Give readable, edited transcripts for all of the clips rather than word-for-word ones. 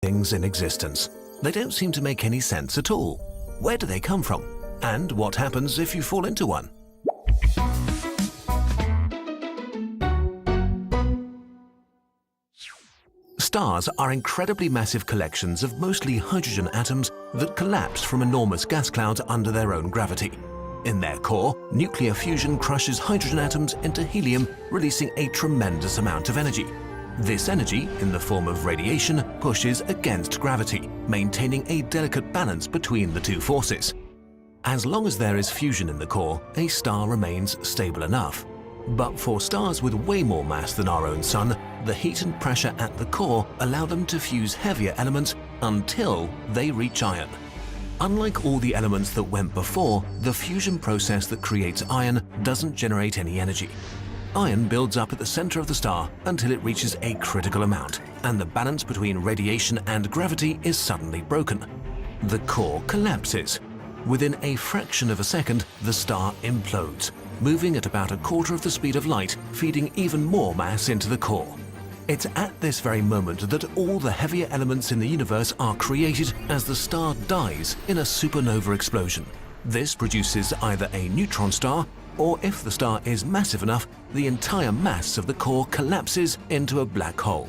things in existence. They don't seem to make any sense at all. Where do they come from? And what happens if you fall into one? Stars are incredibly massive collections of mostly hydrogen atoms that collapse from enormous gas clouds under their own gravity. In their core, nuclear fusion crushes hydrogen atoms into helium, releasing a tremendous amount of energy. This energy, in the form of radiation, pushes against gravity, maintaining a delicate balance between the two forces. As long as there is fusion in the core, a star remains stable enough. But for stars with way more mass than our own Sun, the heat and pressure at the core allow them to fuse heavier elements until they reach iron. Unlike all the elements that went before, the fusion process that creates iron doesn't generate any energy. Iron builds up at the center of the star until it reaches a critical amount, and the balance between radiation and gravity is suddenly broken. The core collapses. Within a fraction of a second, the star implodes, moving at about a quarter of the speed of light, feeding even more mass into the core. It's at this very moment that all the heavier elements in the universe are created as the star dies in a supernova explosion. This produces either a neutron star, or if the star is massive enough, the entire mass of the core collapses into a black hole.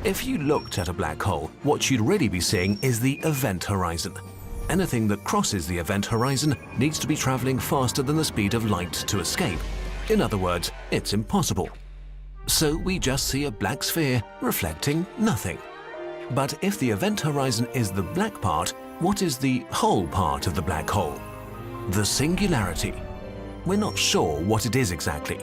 If you looked at a black hole, what you'd really be seeing is the event horizon. Anything that crosses the event horizon needs to be traveling faster than the speed of light to escape. In other words, it's impossible. So we just see a black sphere reflecting nothing. But if the event horizon is the black part, what is the whole part of the black hole? The singularity. We're not sure what it is exactly.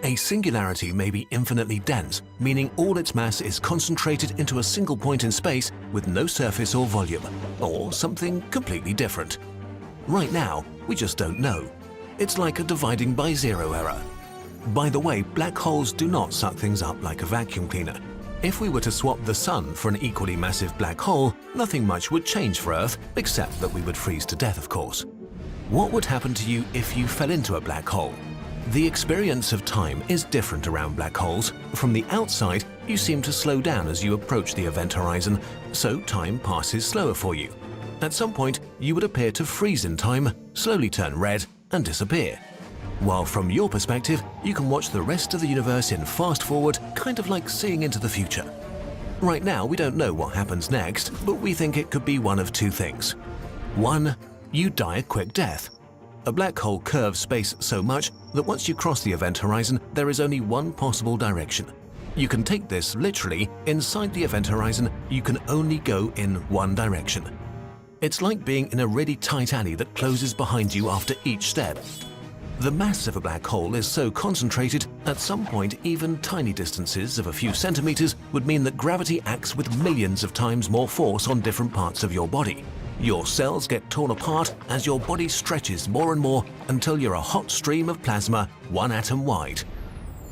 A singularity may be infinitely dense, meaning all its mass is concentrated into a single point in space with no surface or volume, or something completely different. Right now, we just don't know. It's like a dividing by zero error. By the way, black holes do not suck things up like a vacuum cleaner. If we were to swap the Sun for an equally massive black hole, nothing much would change for Earth, except that we would freeze to death, of course. What would happen to you if you fell into a black hole? The experience of time is different around black holes. From the outside, you seem to slow down as you approach the event horizon, so time passes slower for you. At some point, you would appear to freeze in time, slowly turn red, and disappear. While from your perspective, you can watch the rest of the universe in fast forward, kind of like seeing into the future. Right now, we don't know what happens next, but we think it could be one of two things. One, you die a quick death. A black hole curves space so much that once you cross the event horizon, there is only one possible direction. You can take this literally. Inside the event horizon, you can only go in one direction. It's like being in a really tight alley that closes behind you after each step. The mass of a black hole is so concentrated, at some point even tiny distances of a few centimeters would mean that gravity acts with millions of times more force on different parts of your body. Your cells get torn apart as your body stretches more and more until you're a hot stream of plasma, one atom wide.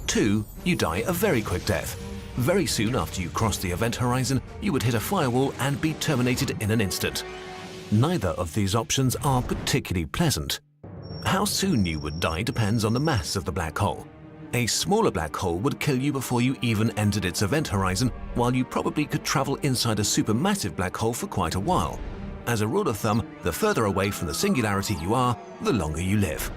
2. You die a very quick death. Very soon after you cross the event horizon, you would hit a firewall and be terminated in an instant. Neither of these options are particularly pleasant. How soon you would die depends on the mass of the black hole. A smaller black hole would kill you before you even entered its event horizon, while you probably could travel inside a supermassive black hole for quite a while. As a rule of thumb, the further away from the singularity you are, the longer you live.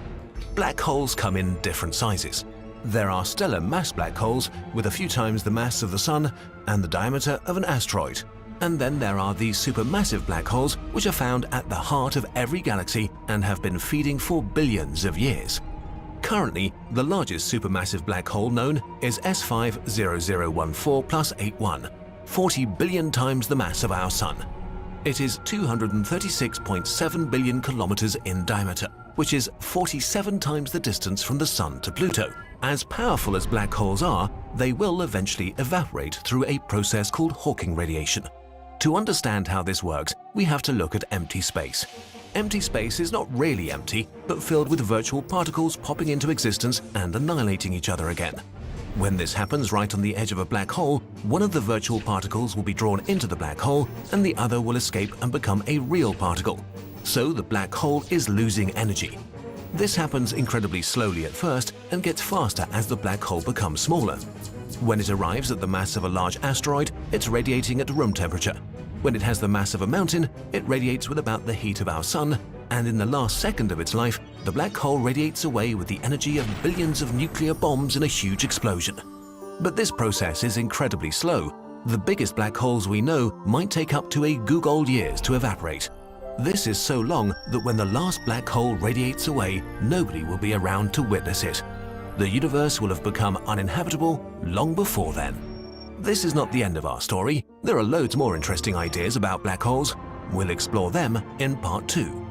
Black holes come in different sizes. There are stellar mass black holes with a few times the mass of the Sun and the diameter of an asteroid. And then there are these supermassive black holes which are found at the heart of every galaxy and have been feeding for billions of years. Currently, the largest supermassive black hole known is S50014+81, 40 billion times the mass of our Sun. It is 236.7 billion kilometers in diameter, which is 47 times the distance from the Sun to Pluto. As powerful as black holes are, they will eventually evaporate through a process called Hawking radiation. To understand how this works, we have to look at empty space. Empty space is not really empty, but filled with virtual particles popping into existence and annihilating each other again. When this happens right on the edge of a black hole, one of the virtual particles will be drawn into the black hole and the other will escape and become a real particle. So the black hole is losing energy. This happens incredibly slowly at first and gets faster as the black hole becomes smaller. When it arrives at the mass of a large asteroid, it's radiating at room temperature. When it has the mass of a mountain, it radiates with about the heat of our sun, and in the last second of its life, the black hole radiates away with the energy of billions of nuclear bombs in a huge explosion. But this process is incredibly slow. The biggest black holes we know might take up to a googol years to evaporate. This is so long that when the last black hole radiates away, nobody will be around to witness it. The universe will have become uninhabitable long before then. This is not the end of our story. There are loads more interesting ideas about black holes. We'll explore them in part 2.